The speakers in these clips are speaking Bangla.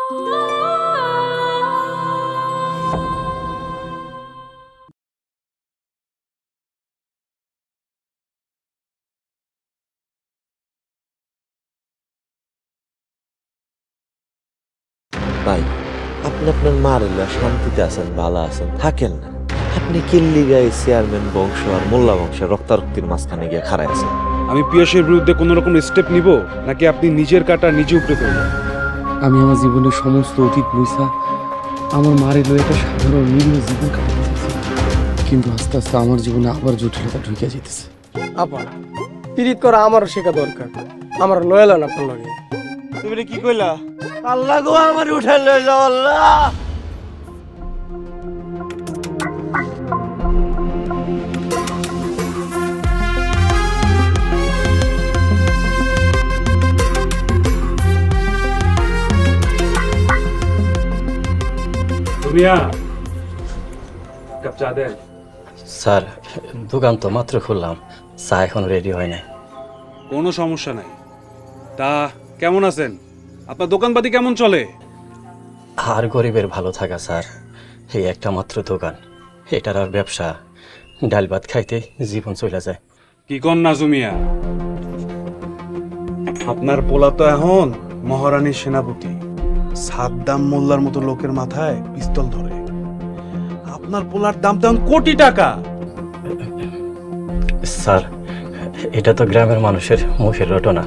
ভাই, আপনি আপনার মারেলা শান্তিতে আছেন, ভালো আছেন, থাকেন না। আপনি কিল্লি গায়ে চেয়ারম্যান বংশ আর মোল্লা বংশের রক্তারক্তির মাঝখানে গিয়ে খাড়ায় আছেন। আমি পিয়াসের বিরুদ্ধে কোন রকম স্টেপ নিব নাকি আপনি নিজের কাটা নিজে উপরে ফেলবেন? আমি আমার জীবনের সমস্ত অতীত মুইসা আমার মারে লয়ে একটা সাধারণ নিরীহ জীবন কাটাতে চাইছি, কিন্তু আস্তে আস্তে আমার জীবনে আবার জটিলতা ঢুকে যেতেছে। আপা পিরিত করা আমারও শেখা দরকার, আমার লয়াল না আপনার লগে। তুমি কি কইলা? আল্লাহ গো, আমার উঠাই লইল আল্লাহ। স্যার, দোকান তো মাত্র খুললাম, চা এখন রেডি হয় নাই। কোনো সমস্যা নাই। তা কেমন আছেন? আপনার দোকানপাতি কেমন চলে? আর গরিবের ভালো থাকা স্যার, এই একটা মাত্র দোকান, এটার আর ব্যবসা, ডাল ভাত খাইতে জীবন চলে যায়। কি কন নাজু মিয়া, আপনার পোলা তো এখন মহারানীর সেনাপতি, সাদ্দাম মোল্লার মতো লোকের মাথায় পিস্তল ধরে। আপনার পোলার দাম কোটি টাকা। স্যার, এটা তো গ্রামের মানুষের মুখের রটনা।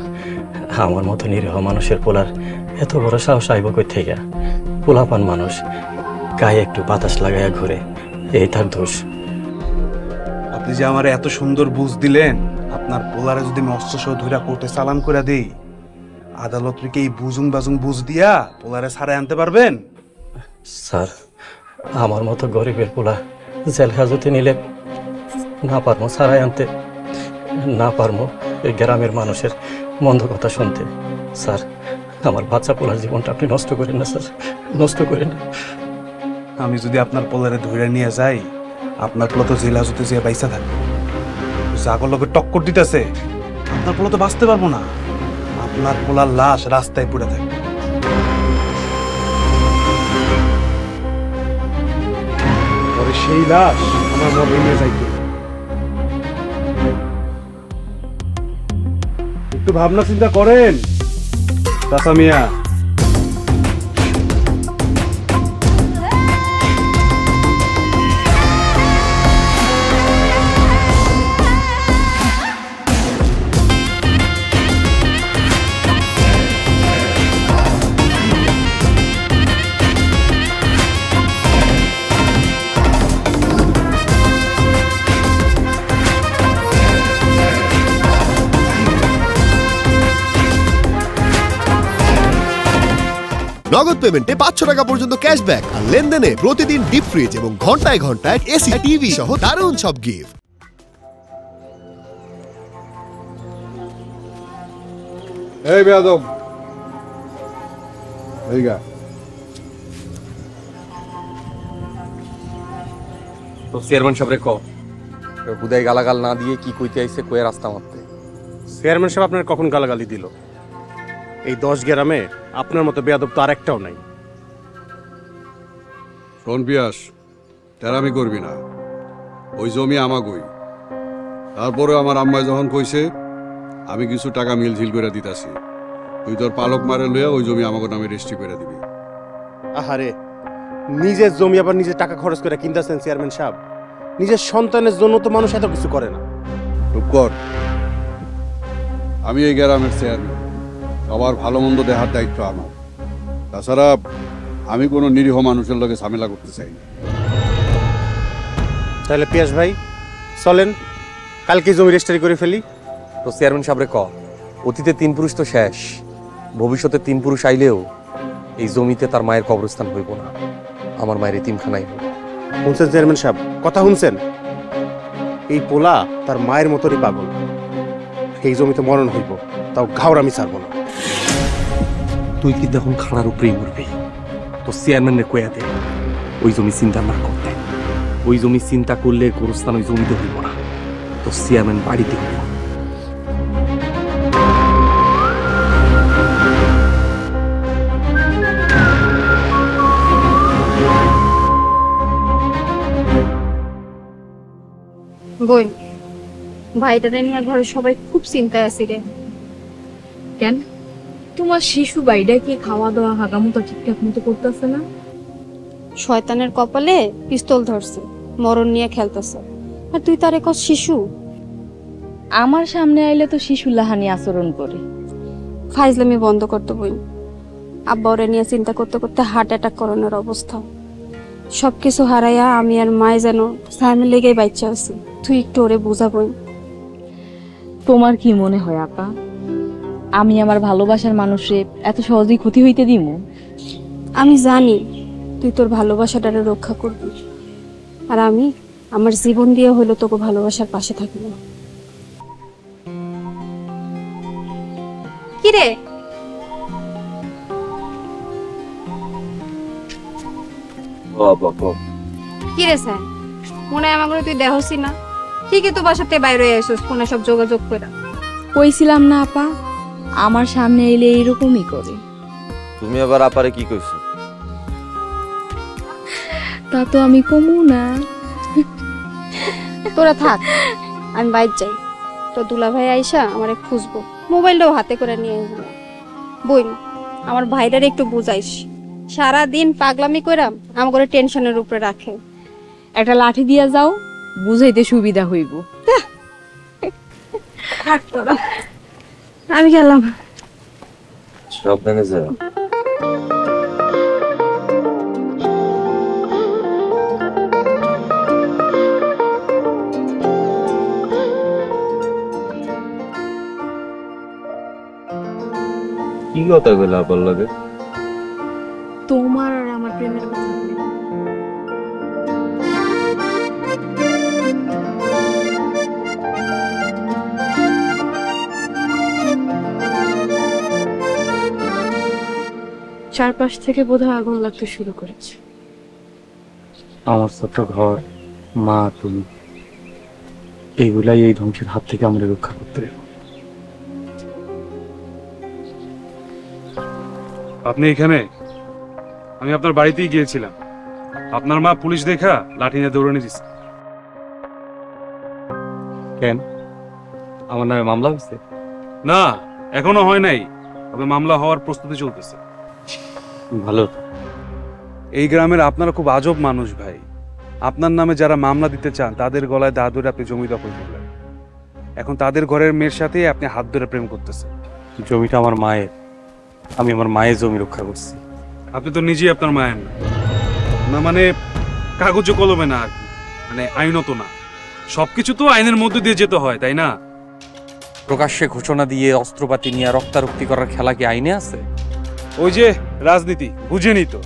আমার মতো নিরীহ মানুষের পোলার এত বড় সাহস আইব কই থেকে? পোলাপান মানুষ, গায়ে একটু বাতাস লাগাইয়া ঘুরে, এই তার দোষ। আপনি যে আমার এত সুন্দর বুঝ দিলেন, আপনার পোলারে যদি আমি অস্ত্র সহ ধইরা কোর্টে চালান করে দেই, আদালত থেকে এই বুজুং বাজুং বুঝ দিয়া পোলারে ছাড়াই আনতে পারবেন? স্যার, আমার মতো গরিবের পোলা জেল হাজতে নিলে না পারবো ছাড়াই আনতে, না পারবো এই গ্রামের মানুষের মন্দ কথা শুনতে। স্যার, আমার বাচ্চা পোলার জীবনটা আপনি নষ্ট করেন না স্যার, নষ্ট করেন না। আমি যদি আপনার পোলারে ধইরা নিয়ে যাই, আপনার পোলা তো জেল হাজতে যেয়ে বাইসা থাকবে। জাগর লোকের টক্কর দিতেছে, আপনার পোলা তো বাঁচতে পারবো না। আপনার পোলার লাশ রাস্তায় পড়ে থাকবে। পরে সেই লাশ আমার মনে নিয়ে যাইতে। একটু ভাবনা চিন্তা করেন চাচা মিয়া। নগদ পেমেন্টে 500 টাকা পর্যন্ত ক্যাশব্যাক আর লেনদেনে প্রতিদিন ডিপ ফ্রিজ এবং ঘন্টায় ঘন্টায় এসি টিভি সহ দারুণ সব গিফট। এই বেয়াদব, এইগা তো চেয়ারম্যান সাহেবরে ক হুদাই গালাগাল না দিয়ে কি কইতে আইছে কয়ে রাস্তা মারতে। চেয়ারম্যান সাহেব আপনার কখন গালাগালি দিল? এই 10 গ্রামে আপনার মতো বেয়াদব তো আর একটাও নাই। শোন পিয়াস, তেরামি করবি না, ওই জমি আমাগই। তারপরে আমার আম্মাই যখন কইছে আমি কিছু টাকা মিলঝিল করে দিতাছি, তুই তোর পালক মারে লইয়া ওই জমি আমাকে নামে রেজিস্ট্রি করে দিবি। আহারে, নিজের জমি আবার নিজে টাকা খরচ করে কিনতেছেন চেয়ারম্যান সাহেব? নিজের সন্তানের জন্য তো মানুষ এত কিছু করে না। চুপ কর, আমি এই গ্রামের চেয়ারম্যান, সবার ভালো মন্দ দেখার দায়িত্ব আমার। তাছাড়া আমি কোনো নিরীহ মানুষের লগে ঝামেলা করতে চাই না। তাহলে পিয়াস ভাই চলেন কালকে জমি রেজিস্ট্রি করে ফেলি। তো চেয়ারম্যান সাহেবরে ক অতীতে 3 পুরুষ তো শেষ, ভবিষ্যতে 3 পুরুষ আইলেও এই জমিতে তার মায়ের কবরস্থান হইব না, আমার মায়ের এতিমখানাই হইব। শুনছেন চেয়ারম্যান সাহেব, কথা শুনছেন? এই পোলা তার মায়ের মতোই পাগল। এই জমিতে মরণ হইব, তাও ঘাওর আমি ছাড়বো না। তুই কি দেখুন খানার উপরেই উঠবি, তো চেয়ারম্যানের কয়া দে ওই জমি চিন্তা না করতে। ওই জমি চিন্তা করলে গোরস্থান ওই জমিতে হইব না, তো চেয়ারম্যান বাড়িতে হইব। বই ভাইটারে নিয়ে ঘরে সবাই খুব চিন্তায় আছি রে। কেন তোমার শিশু বাইডা কি খাওয়া দাওয়া হাগামতো ঠিকঠাক মতো করতেছে না? শয়তানের কপালে পিস্তল ধরছে, মরণ নিয়ে খেলতেছে, আর তুই তার এক শিশু। আমার সামনে আইলে তো শিশু লাহানি আচরণ করে। ফাইজলামি বন্ধ করতে বই। আব্বা ওরে নিয়ে চিন্তা করতে করতে হার্ট অ্যাটাক করানোর অবস্থা। সবকিছু হারাইয়া আমি আর মায় যেন সামনে লেগেই বাচ্চা আছি। তুই একটু ওরে বুঝাবই। তোমার কি মনে হয় আপা, আমি আমার ভালোবাসার মানুষে এত সহজেই ক্ষতি হইতে দিব? আমি জানি তুই তোর ভালোবাসাটারে রক্ষা করবি, আর আমি আমার জীবন দিয়ে হইলো তোকে ভালোবাসার পাশে থাকবো। কি রে কি রে স্যার, মনে হয় আমাকে তুই দেহসি না? ঠিকই তো বাসাতে বাইরে এসেছিস, ফোনে সব যোগাযোগ করে। কইছিলাম না আপা, আমার সামনে এলে এইরকমই করে। তুমি আবার আপারে কি কইছো? তা তো আমি কমু না। তোরা থাক, আমি বাইরে যাই। তো দুলা ভাই আইসা আমারে খুঁজবো, মোবাইলটাও হাতে করে নিয়ে আসবো। বই আমার ভাইটারে একটু বুঝাইস, সারাদিন পাগলামি কইরা আমার টেনশনের উপরে রাখে। একটা লাঠি দিয়া যাও, বুঝাইতে সুবিধা হইব। আমি গেলাম। সাবধানে যাও। কি কথা বলে আবার লাগে? তোমার আর আমার প্রেমের কথা। চারপাশ থেকে বোধহয় আগুন লাগতে শুরু করেছে। আমার ছোট্ট ঘর, মা, তুমি, এইগুলাই এই ধ্বংসের হাত থেকে আমরা রক্ষা করতে হবে। আপনি এখানে? আমি আপনার বাড়িতেই গিয়েছিলাম। আপনার মা পুলিশ দেখা লাঠি নিয়ে দৌড়ানি দিচ্ছে। কেন, আমার নামে মামলা হয়েছে? না, এখনো হয় নাই, তবে মামলা হওয়ার প্রস্তুতি চলতেছে। ভালো। এই গ্রামের আপনারা খুব আজব মানুষ ভাই। আপনার নামে যারা মামলা দিতে চান তাদের গলায় দা ধরে আপনি জমি দখল করলেন। এখন তাদের ঘরের মেয়ের সাথে আপনি হাত ধরে প্রেম করতেছেন। জমিটা আমার মায়ের, আমি আমার মায়ের জমি রক্ষা করছি। আপনি তো নিজেই আপনার মায়ের না, মানে কাগজে কলমে না, মানে আইনত না। সবকিছু তো আইনের মধ্যে দিয়ে যেতে হয়, তাই না? প্রকাশ্যে ঘোষণা দিয়ে অস্ত্রপাতি নিয়ে রক্তারক্তি করার খেলা কি আইনে আছে? ওই যে রাজনীতি, বুঝেনি তো।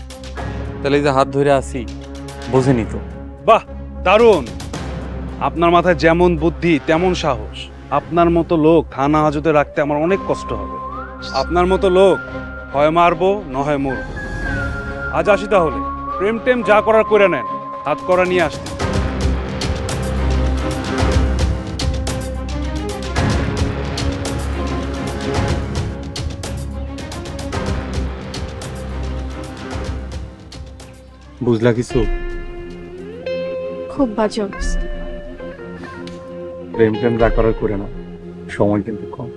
তাহলে যে হাত ধরে আসি, বোঝেনি তো। বাহ, দারুণ! আপনার মাথায় যেমন বুদ্ধি তেমন সাহস। আপনার মতো লোক থানা হাজতে রাখতে আমার অনেক কষ্ট হবে। আপনার মতো লোক হয় মারবো, নয় মরবো। আজ আসি তাহলে, প্রেম টেম যা করার করে নেন, হাত করা নিয়ে আসতে। বুঝলা কিছু? খুব বাজে অবস্থা। প্রেম প্রেম যা করার করে না, সময় কিন্তু কম।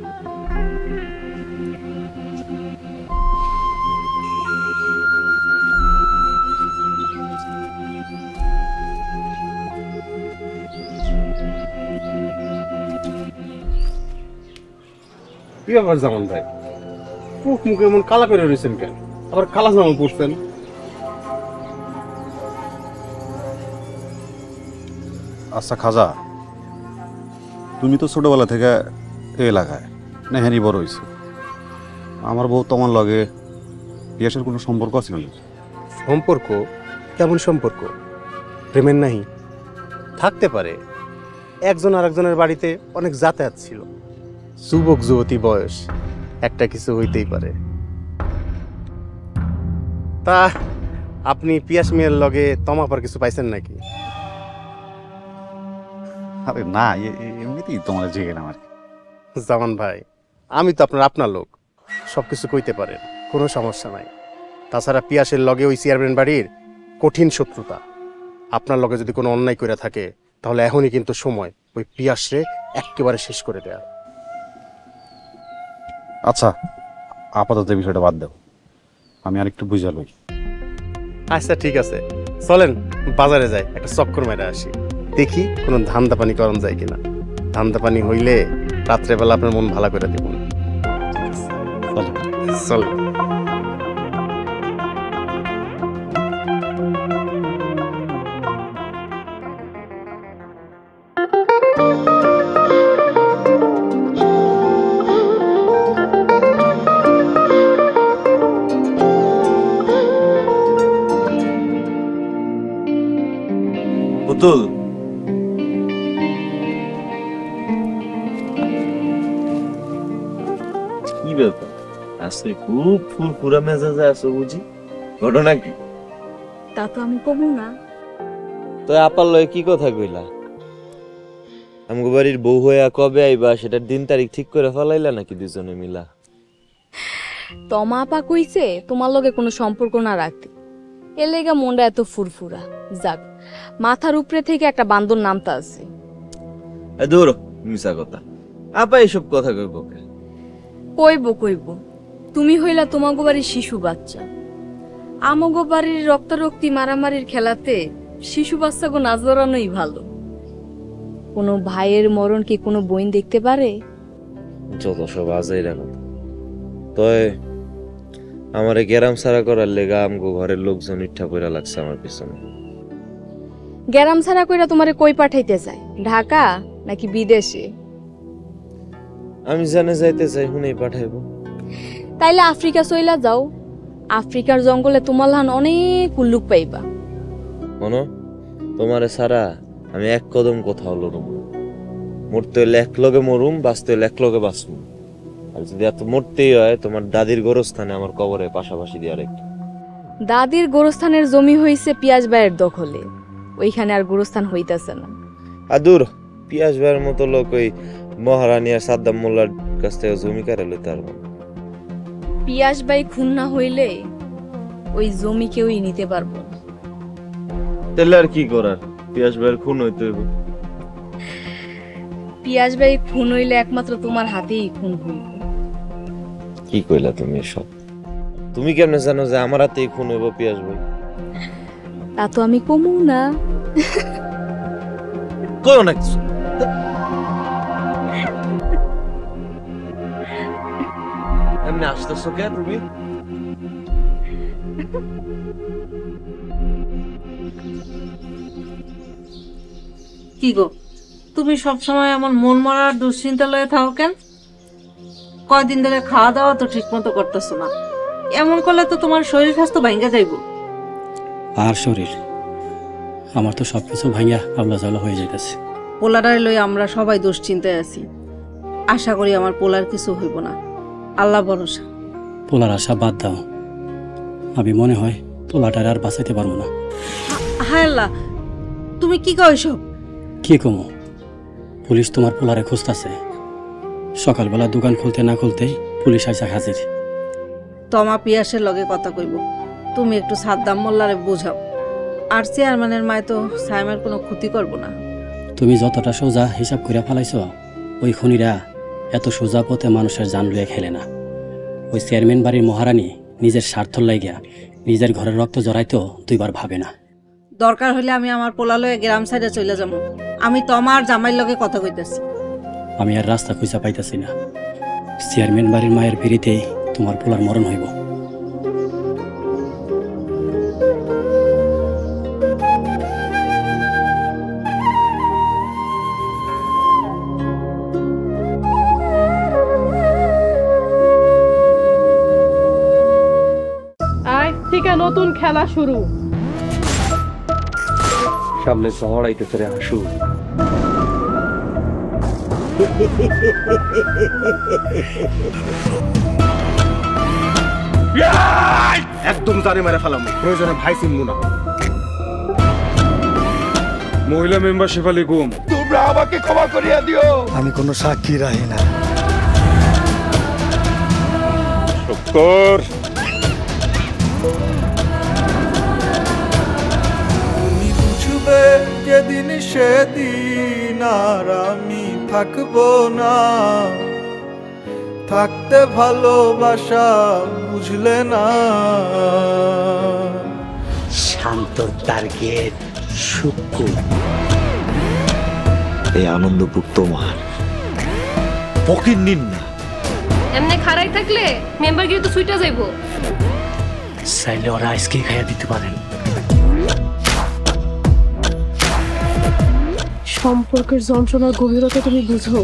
কি ব্যাপার জামান ভাই, মুখ মুখে এমন কালা করে রয়েছেন কেন? আবার কালা জামা পড়ছেন? আচ্ছা খাজা, তুমি তো ছোটবেলা থেকে এ এলাকায় নেহানি বড় হয়েছো। আমার বউ তোমার লগে বিয়ের কোনো সম্পর্ক ছিল না? সম্পর্ক? কেমন সম্পর্ক? প্রেমের নাহি? থাকতে পারে, একজন আরেকজনের বাড়িতে অনেক যাতায়াত ছিল। যুবক যুবতী বয়স, একটা কিছু হইতেই পারে। তা আপনি পিয়াস মিয়ার লগে তমাপার কিছু পাইছেন নাকি? আরে না, এমনিতেই তোমার জেগে না। জামান ভাই, আমি তো আপনার লোক, সবকিছু কইতে পারেন, কোনো সমস্যা নাই। তাছাড়া পিয়াসের লগে ওই চেয়ারম্যান বাড়ির কঠিন শত্রুতা। আপনার লগে যদি কোনো অন্যায় করে থাকে তাহলে এখনই কিন্তু সময় ওই পিয়াসরে একেবারে শেষ করে দেয়া। আচ্ছা, আপাতত বিষয়টা বাদ দাও, আমি আরেকটু বুঝা লই। আচ্ছা ঠিক আছে, চলেন বাজারে যাই, একটা চক্কর মেরে আসি, দেখি কোনো ধান্দা পানি করণ যায় কিনা। ধান্দা পানি হইলে রাত্রেবেলা আপনার মন ভালো করে দেবো। চলেন। পুতুল, কি ব্যাপার আজকে খুব ফুরফুরা মেজাজে আছো বুঝি, ঘটনা কি? তা তো আমি কমু না। তো আপার লয় কি কথা কইলা? আমগো বাড়ির বউ হইয়া কবে আইবা সেটার দিন তারিখ ঠিক করে ফেলাইলা নাকি দুজনে মিলা? তমা আপা কইছে তোমার লগে কোনো সম্পর্ক না রাখতে, এর লেগা মনটা এত ফুরফুরা। যাক, মাথার উপরে থেকে একটা বান্দর নামতা আছে। দূর মিছা কথা, আপা এইসব কথা কইব কে? কইব তুমি হইলা তোমাগো বাড়ির শিশু বাচ্চা। আমগো বাড়ির রক্তারক্তি মারামারির খেলাতে শিশু বাচ্চাগো না জড়ানোই ভালো। কোনো ভাইয়ের মরণ কি কোনো বোন দেখতে পারে? যত সব আজাইরা কথা। তয় আমারে গেরাম সারা করার লেগা আমগো ঘরের লোকজন ইচ্ছা পড়া লাগছে আমার পিছনে। গেরাম ছাড়া কইরা তোমারে কই পাঠাইতে চাই, ঢাকা নাকি বিদেশে? আমি জানে যাইতে চাই, হুনেই পাঠাইবো। তাইলে আফ্রিকা চইলা যাও, আফ্রিকার জঙ্গলে তোমার লান অনেক উল্লুক পাইবা। শোনো, তোমারে সারা আমি এক কদম কোথাও লড়ুম। মরতে হইলে এক লগে মরুম, বাঁচতে হইলে এক লগে বাঁচবো। আর যদি এত মরতেই হয়, তোমার দাদির গোরস্থানে আমার কবরে পাশাপাশি দিয়ে আরেকটা। দাদির গোরস্থানের জমি হইছে পিয়াজ ভাইয়ের দখলে, ওইখানে আর গোরস্থান হইতাছে না। আর দূর, পিয়াজ ভাইয়ের মতো লোক ওই মহারানী আর সাদ্দাম মোল্লার কাছ থেকে জমি কারে লইতে পারবো না। পিয়াজ ভাই খুন না হইলে ওই জমি কেউই নিতে পারবো না। তাহলে আর কি করার, পিয়াজ ভাইয়ের খুন হইতে হইব। পিয়াজ ভাই খুন হইলে একমাত্র তোমার হাতেই খুন হইব। কি কইলা তুমি সব? তুমি কেমনে জানো যে আমার হাতেই খুন হইব পিয়াজ ভাই? তা তো আমি কমু না। কইও না কিছু। এমনি আসতেছো কে তুমি? কি গো, তুমি সবসময় এমন মন মরার দুশ্চিন্তা লয়ে থাকো কেন? কয়দিন ধরে খাওয়া দাওয়া তো ঠিক মতো করতেছো না, এমন করলে তো তোমার শরীর স্বাস্থ্য ভাঙ্গা যাইব। আর শরীর আমার তো সবকিছু ভাঙ্গা আবলা জাবলা হয়ে যাইতেছে। পোলাটারে লই আমরা সবাই দুশ্চিন্তায় আছি। আশা করি আমার পোলার কিছু হইব না, আল্লাহ ভরসা। পোলার আশা বাদ দাও, আমি মনে হয় পোলাটার আর বাঁচাইতে পারবো না। হায় আল্লাহ, তুমি কি কও এসব? কি কমো, পুলিশ তোমার পোলারে খুঁজতেছে। সকালবেলা দোকান খুলতে না খুলতেই পুলিশ আইসা হাজির। তমা পিয়াসের লগে কথা কইব, তুমি একটু সাদ্দাম মোল্লারে বুঝাও। আর চেয়ারম্যানের মায় তো সাইমের কোনো ক্ষতি করব না। তুমি যতটা সোজা হিসাব করে ফেলাইছ, ওই খুনিরা এত সোজা পথে মানুষের জান লইয়া খেলে না। ওই চেয়ারম্যান বাড়ির মহারানী নিজের স্বার্থর লাইগা নিজের ঘরের রক্ত জড়াইতেও দুইবার ভাবে না। দরকার হলে আমি আমার পোলা লয়ে গ্রাম সাইডে চলে যাবো। আমি তোমার জামাইর লগে কথা কইতেছি। আমি আর রাস্তা খুঁজা পাইতেছি না। চেয়ারম্যান বাড়ির মায়ের পিড়িতেই তোমার পোলার মরণ হইব। আজ থেকে নতুন খেলা শুরু। সামনে ঝড় আইতেছে রে হাসু। একদম জানে মেরে ফেলাম, প্রয়োজনে ভাই চিনবো না। মহিলা মেম্বার শেফালি গুম, তোমরা আমাকে ক্ষমা করিয়া দিও। আমি কোনো সাক্ষী রাখি না। শুকর বুঝবে যেদিন সেদিন আর আমি থাকবো না, থাকতে ভালোবাসা বুঝলে না। শান্ত টার্গেট সুকু, এই আনন্দপুর তোমার, ফকির নিন না। এমনি খাড়াই থাকলে মেম্বারগিরি তো ছুইটা যাইবো। চাইলে ওরা আজকে খাইয়া দিতে পারেন। সম্পর্কের যন্ত্রণার গভীরতা তুমি বুঝো।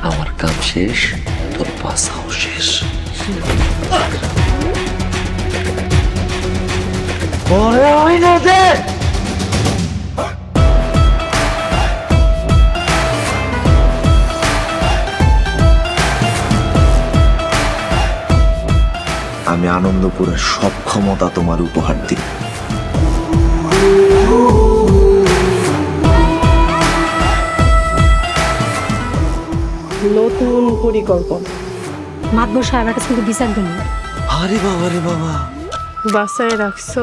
আমার কাম শেষ, তোর পাশাও শেষ। আমি আনন্দপুরের সব ক্ষমতা তোমার উপহার দিই। নতুন পরিকল্পনা মাতবর সাহেবের কাছে কিন্তু বিচার দেন। আরে বাবা রে বাবা, বাসায় রাখছো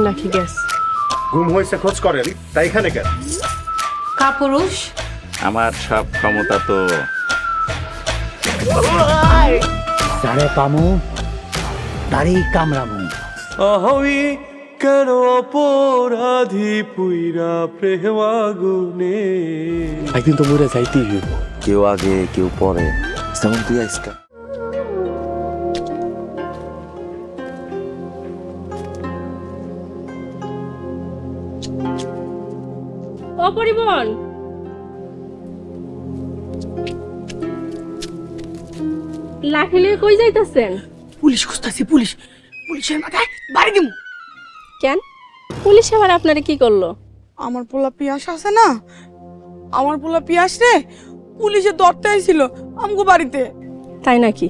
নাকি গ্যাস? গুম হয়েছে খোঁজ করেন, তাই এখানে কেন? কাপুরুষ, আমার সব ক্ষমতা তো যারে পামু তারই কামড়ামু। আমি কেন অপরাধী পুইরা প্রেম আগুনে। একদিন তো মরে যাইতেই হইব। কেউ আগে কেউ পরে, যেমন তুই আজকা। অপরিবন লাঠি নিয়ে কই যাইতাছেন? পুলিশ খুঁজতেছি, পুলিশ। পুলিশের মাথায় বাড়ি দিমু। কেন পুলিশ আবার আপনারে কি করলো? আমার পোলা পিয়াস আছে না, আমার পোলা পিয়াস রে পুলিশে ধরতে আইছিল আমগো বাড়িতে। তাই নাকি?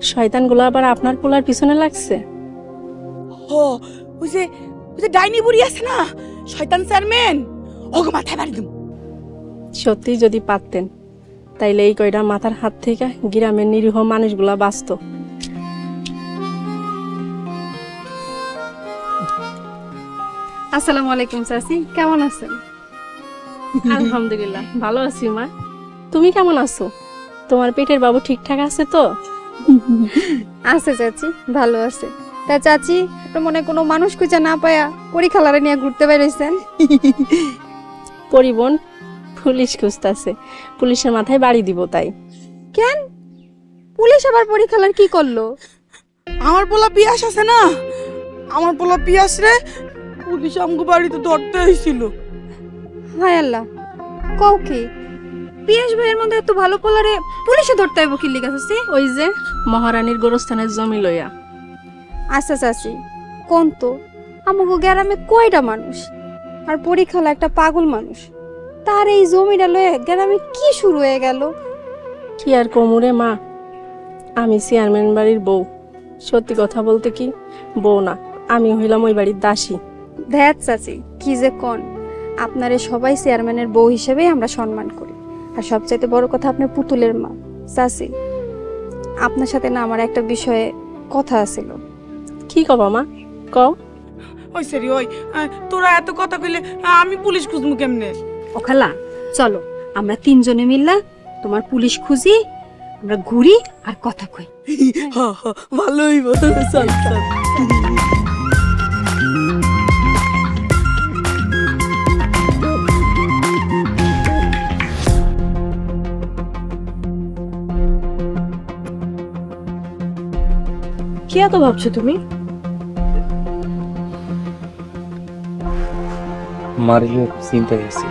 শয়তানগুলো আবার আপনার পোলার পিছনে লাগছে? ও ওই যে ডাইনি বুড়ি আছে না, শয়তান চেয়ারম্যান, ওগো মাথায় বাড়ি দিমু। সত্যি যদি পারতেন তাইলে এই কয়টা মাথার হাত থেকে গ্রামের নিরীহ মানুষগুলা বাঁচত। আসসালামু আলাইকুম চাচি, কেমন আছেন? আলহামদুলিল্লাহ ভালো আছি মা। তুমি কেমন আছো? তোমার পেটের বাবু ঠিকঠাক আছে তো? আছে চাচি, ভালো আছে। তা চাচি, আপনার মনে কোনো মানুষ খুঁজে না পায়া পরীক্ষালারে নিয়ে ঘুরতে বেরোইছেন? পরিবন পুলিশ খুঁজতেছে, পুলিশের মাথায় বাড়ি দিব তাই। কেন পুলিশ আবার পরীক্ষালার কি করলো? আমার পোলা পিয়াস আছে না, আমার পোলা পিয়াস রে পুলিশ আমগো বাড়িতে ধরতে আইছিল। হায় আল্লাহ, কও কি? পিয়াস ভাইয়ের মধ্যে এত ভালো পোলারে পুলিশে ধরতে আইব কি লিখা আছে? ওই যে মহারানীর গোরস্থানের জমি লইয়া। আচ্ছা চাচি, কোন তো আমাকে গ্রামে কয়টা মানুষ, আর পরীক্ষালা একটা পাগল মানুষ, তার এই জমিটা লয়ে গ্রামে কি শুরু হয়ে গেল? কি আর কোমরে মা, আমি চেয়ারম্যান বাড়ির বউ। সত্যি কথা বলতে কি বউ না, আমি হইলাম ওই বাড়ির দাসী। ধ্যাত চাচি, কি যে কোন, আপনারে সবাই চেয়ারম্যানের বউ হিসেবেই আমরা সম্মান করি। আর সবচাইতে বড় কথা, আপনি পুতুলের মা। চাচি, আপনার সাথে না আমার একটা বিষয়ে কথা আছিল। কি কবা মা, কও। ওই সরি ওই, তোরা এত কথা কইলে আমি পুলিশ খুঁজমু কেমনে? ও খালা, চলো আমরা তিনজনে মিললা তোমার পুলিশ খুঁজি, আমরা ঘুরি আর কথা কই। ভালোই চল চল। কি এত ভাবছো তুমি? মারিলে চিন্তায় আছি।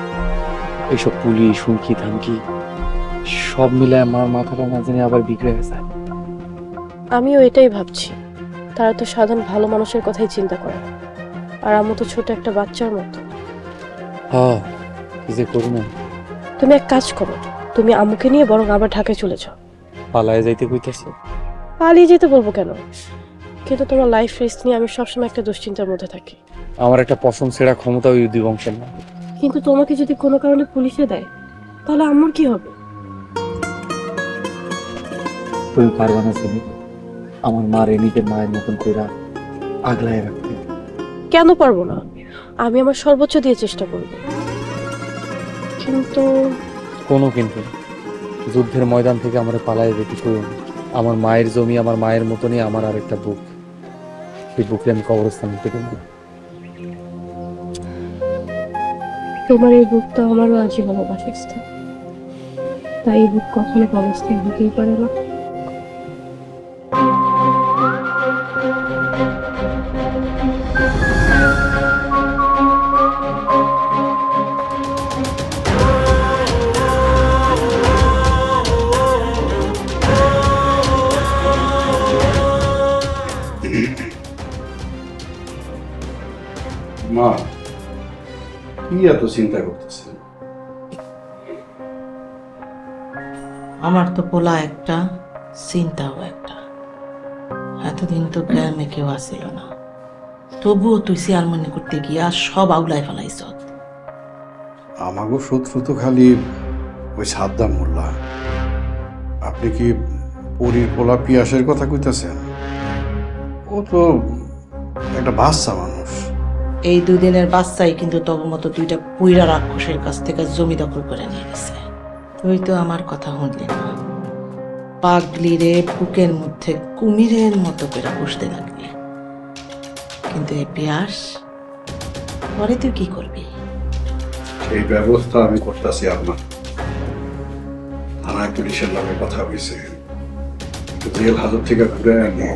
এইসব পুলিশ হুমকি ধামকি সব মিলে আমার মাথাটা না জানি আবার বিগড়ে গেছে। আমিও এটাই ভাবছি, তারা তো সাধারণ ভালো মানুষের কথাই চিন্তা করে, আর আমি তো ছোট একটা বাচ্চার মতো। হ্যাঁ, কি যে করি না। তুমি এক কাজ করো, তুমি আম্মুকে নিয়ে বরং আবার ঢাকায় চলে যাও। পালায় যাইতে কইতাছে? পালিয়ে যেতে বলবো কেন, কিন্তু তোমার লাইফ রিস্ক নিয়ে আমি সবসময় একটা দুশ্চিন্তার মধ্যে থাকি। আমার একটা পছন্দ ছেড়া ক্ষমতা ওই দুই বংশের না। কিন্তু তোমাকে যদি কোনো কারণে পুলিশে দেয় তাহলে আম্মুর কি হবে? তুমি পারবা না চিনি আমার মারে নিজের মায়ের মতন কইরা আগলায় রাখতে। কেন পারবো না? আমি আমার সর্বোচ্চ দিয়ে চেষ্টা করব, কিন্তু কোনো কিন্তু যুদ্ধের ময়দান থেকে আমার পালায় যেতে কইও না। আমার মায়ের জমি, আমার মায়ের মতনই আমার আরেকটা বুক, সেই বুকে আমি কবরস্থান থেকে নেব। তোমার এই বুক তো আমারও আজীবন বাসস্থান, তাই এই বুক কখনো কবরস্থান হতেই পারে না। মা কি এত চিন্তা করতেছেন? আমার তো পোলা একটা, চিন্তাও একটা। এতদিন তো গ্রামে কেউ আসিল না, তবুও তুই চেয়ারম্যান করতে গিয়া সব আউলাই ফেলাইছ। আমাগো শত্রু তো খালি ওই সাদ্দাম মোল্লা। আপনি কি পরীর পোলা পিয়াসের কথা কইতেছেন? ও তো একটা বাচ্চা মানুষ। এই দুদিনের বাচ্চাই কিন্তু তোর মতো দুইটা পুইরা রাক্ষসের কাছ থেকে জমি দখল করে নিয়ে গেছে। তুই তো আমার কথা শুনলি না, পাগলি রে বুকের মধ্যে কুমিরের মতো করে বসতে লাগলি। কিন্তু এই পিয়াস পরে তুই কি করবি? সেই ব্যবস্থা আমি করতেছি। আপনার থানায় পুলিশের লগে কথা হয়েছে, জেল হাজত থেকে ঘুরে আনি।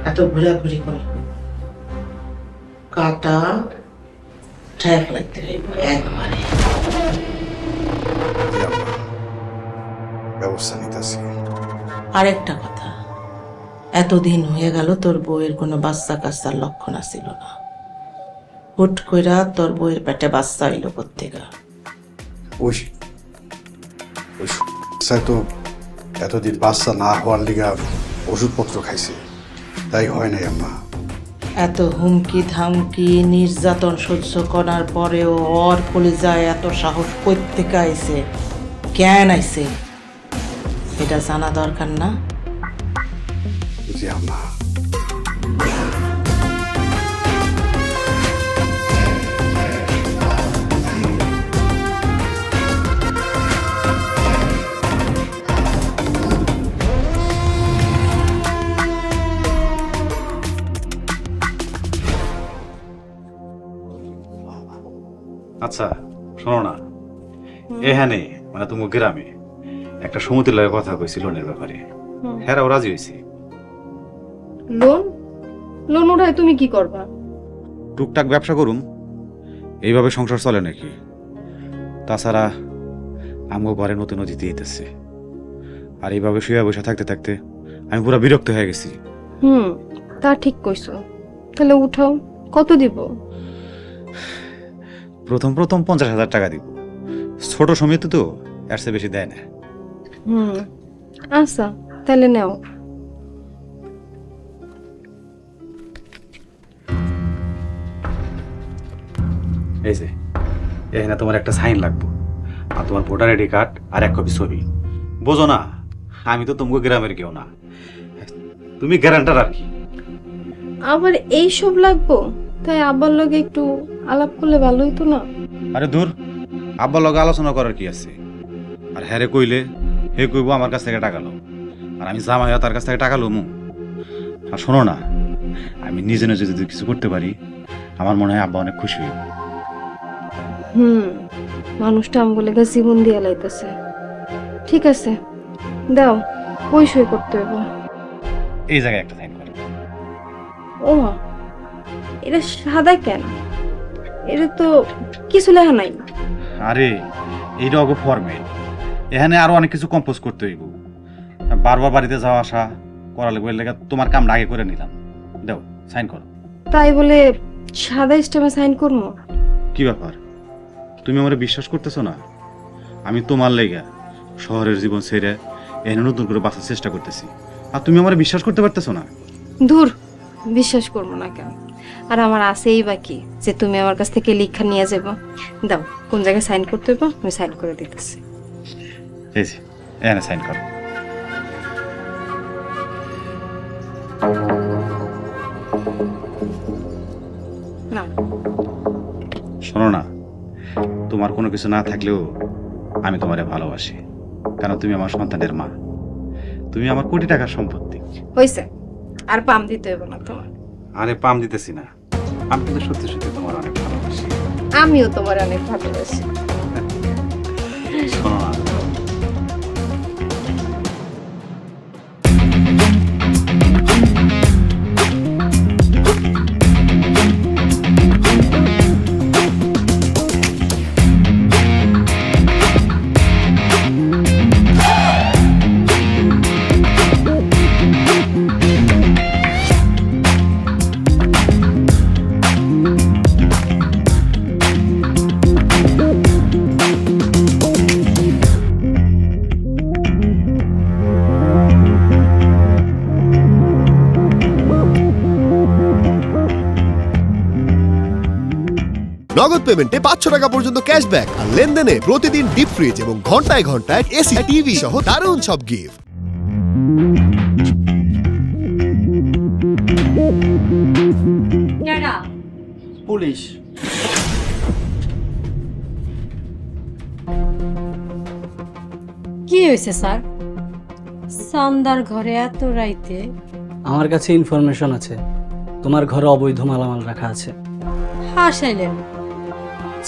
এত ঘোরাঘুরি করে কাটা ঠেক লাগতে হইব একবারে। ব্যবস্থা নিতেছি। আরেকটা কথা, এতদিন হয়ে গেল তোর বউয়ের কোনো বাচ্চা কাচ্চার লক্ষণ আসিল না, হুট কইরা তোর বউয়ের পেটে বাচ্চা হইল কোত্থেকা? ওই তো এতদিন বাচ্চা না হওয়ার লিগা ওষুধপত্র খাইছে, তাই হয় নাই আম্মা। এত হুমকি ধামকি নির্যাতন সহ্য করার পরেও ওর কলিজায় এত সাহস কোত্থেকে আইছে, কেন আইছে, এটা জানা দরকার না? জি আম্মা। আচ্ছা শোনো না, এখানে মানে তুমি গ্রামে একটা সমিতির লাগে কথা কইছি লোনের ব্যাপারে, হ্যাঁ ও রাজি হয়েছে। লোন? লোন উঠায় তুমি কি করবা? টুকটাক ব্যবসা করুম, এইভাবে সংসার চলে নাকি? তাছাড়া আমগো ঘরে নতুন অতিথি দিতেছে, আর এইভাবে শুয়ে বসে থাকতে থাকতে আমি পুরো বিরক্ত হয়ে গেছি। তা ঠিক কইছো। তাহলে উঠাও, কত দিব? প্রথম 50,000 টাকা দিব, ছোট সমিতি তো এর চেয়ে বেশি দেয় না। আচ্ছা তাহলে নাও। এই যে এখানে তোমার একটা সাইন লাগবে, আর তোমার ভোটার আইডি কার্ড আর এক কপি ছবি। বোঝো না, আমি তো তোমাকে গ্রামের কেউ না, তুমি গ্যারান্টার আর কি। আবার এই সব লাগবো? তাই আব্বার লগে একটু আলাপ করলে ভালো হইতো না? আরে দূর, আব্বার লগে আলোচনা করার কি আছে? আর হ্যারে কইলে হে কইব আমার কাছ থেকে টাকা লো, আর আমি জামাই তার কাছ থেকে টাকা লমু। আর শোনো না, আমি নিজে নিজে যদি কিছু করতে পারি আমার মনে হয় আব্বা অনেক খুশি হইব। মানুষটা আমগো লেগে জীবন দিয়ে লাইতেছে। ঠিক আছে দাও, কই সই করতে হইব? এই জায়গায় একটা সাইন করো। ও এটা সাদা কেন? এটা তো কিছু লেখা নাই। আরে এইটা অগো ফরমেট, এখানে আরো অনেক কিছু কম্পোজ করতে হইব। বারবার বাড়িতে যাওয়া আসা করা লাগবে, লেগে তোমার কামটা আগে করে নিলাম। দাও সাইন করো। তাই বলে সাদা স্ট্যাম্পে সাইন করবো? কি ব্যাপার, তুমি আমার বিশ্বাস করতেছো না? আমি তোমার লেগে শহরের জীবন ছেড়ে এখানে নতুন করে বাঁচার চেষ্টা করতেছি, আর তুমি আমার বিশ্বাস করতে পারতেছো না? দূর, বিশ্বাস করবো না কেন? আর আমার আছেই বাকি যে তুমি আমার কাছ থেকে লেখা নিয়ে যাবো। দাও, কোন জায়গায় সাইন করতে হইব আমি সাইন করে দিতেছি। এই যে এখানে সাইন করো। না। শোনো না, তোমার কোনো কিছু না থাকলেও আমি তোমারে ভালোবাসি, কারণ তুমি আমার সন্তানের মা, তুমি আমার কোটি টাকার সম্পত্তি। হইছে, আর পাম দিতে হবে না তোমার। আরে পাম দিতেছি না, আমি কিন্তু সত্যি সত্যি তোমার অনেক ভালোবাসি। আমিও তোমার অনেক ভালোবাসি। শোনো না, নগদ পেমেন্টে 500 টাকা পর্যন্ত ক্যাশব্যাক আর লেনদেনে প্রতিদিন ডিপ ফ্রিজ এবং ঘন্টায় ঘন্টায় এসি টিভি সহ দারুণ সব গিফট। পুলিশ। কি হয়েছে স্যার? সন্ধ্যার ঘরে এত রাইতে? আমার কাছে ইনফরমেশন আছে তোমার ঘরে অবৈধ মালামাল রাখা আছে। হাসাইলেন,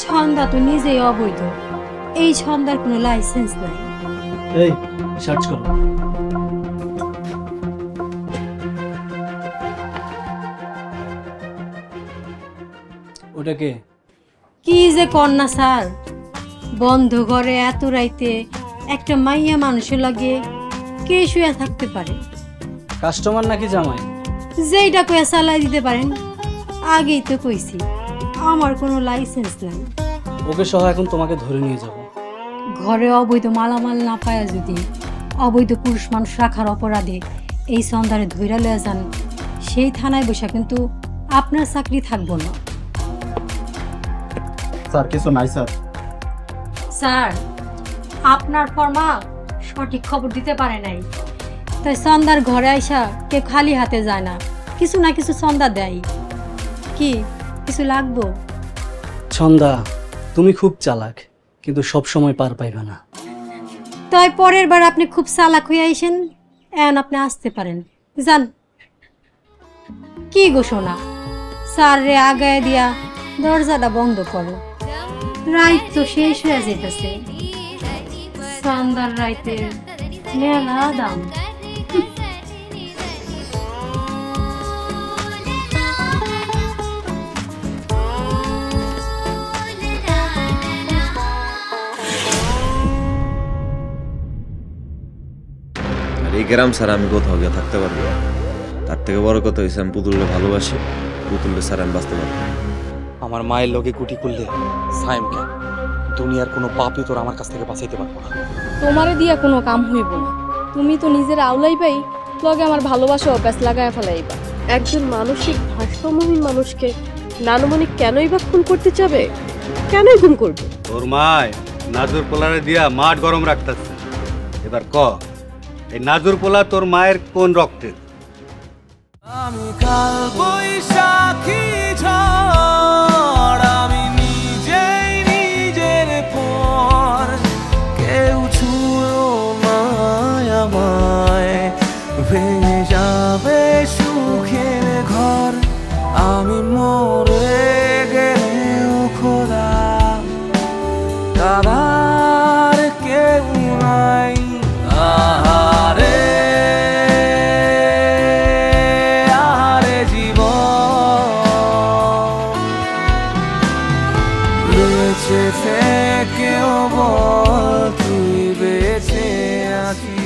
ছন্দা তো নিজেই অবৈধ, এই ছন্দার কোনো লাইসেন্স নাই। এই সার্চ করো। ওটা কে? কি যে কন্যা স্যার, বন্ধ ঘরে এত রাইতে একটা মাইয়া মানুষের লাগে কে শুয়ে থাকতে পারে? কাস্টমার নাকি জামাই? যেইটা কয়ে চালাই দিতে পারেন। আগেই তো কইছি আমার কোনো লাইসেন্স নাই। ওকে সহ এখন তোমাকে ধরে নিয়ে যাব। ঘরে অবৈধ মালামাল না পায়া যদি অবৈধ পুরুষ মানুষ রাখার অপরাধে এই সন্ধ্যারে ধইরা লয়ে যান, সেই থানায় বসে কিন্তু আপনার চাকরি থাকবো না। স্যার কিছু নাই স্যার। স্যার, আপনার ফর্মা সঠিক খবর দিতে পারে নাই, তাই সন্ধ্যার ঘরে আইসা কেউ খালি হাতে যায় না, কিছু না কিছু সন্ধ্যা দেয়। কি কিছু লাগবো? ছন্দা, তুমি খুব চালাক, কিন্তু সব সময় পার পাইবে না। তাই পরের বার আপনি খুব চালাক হয়ে আইসেন, এখন আপনি আসতে পারেন। যান। কি গো শোনা, স্যার রে আগায় দিয়া দরজাটা বন্ধ করো, রাইত তো শেষ হয়ে যেতেছে। সন্ধ্যার রাইতে মেলা দাম। এই গ্রাম ছাড়া আমি কোথাও গিয়ে থাকতে পারবো না। তার থেকে বড় কথা হয়েছে আমি পুতুলকে ভালোবাসি, পুতুলকে ছাড়া আমি বাঁচতে পারবো না। আমার মায়ের লগে কুটি করলে সাইম কেন, দুনিয়ার কোনো পাপই তোর আমার কাছ থেকে বাঁচাইতে পারবো না। তোমারে দিয়া কোনো কাম হইব না। তুমি তো নিজের আওলাই পাই লগে আমার ভালোবাসা অভ্যাস লাগায় ফেলাইবা। একজন মানসিক ভারসাম্যহীন মানুষকে নানুমণি কেনই বা খুন করতে চাবে? কেনই খুন করবে? তোর মায় নাজুর পোলারে দিয়া মাঠ গরম রাখতেছে। এবার ক, এই নাজুর পোলা তোর মায়ের কোন রক্তের? আমি কাল বৈশাখী ঝড়, আমি নিজেই নিজের পর, কেউ ছুঁয়ো না আমায়, ভেঙে যাবে সুখের ঘর। আমি মরে গেলেও খোদা কাদার কেউ নাই। আহারে আহারে জীবন, বেঁচে থেকেও বল তুই বেঁচে আছিস।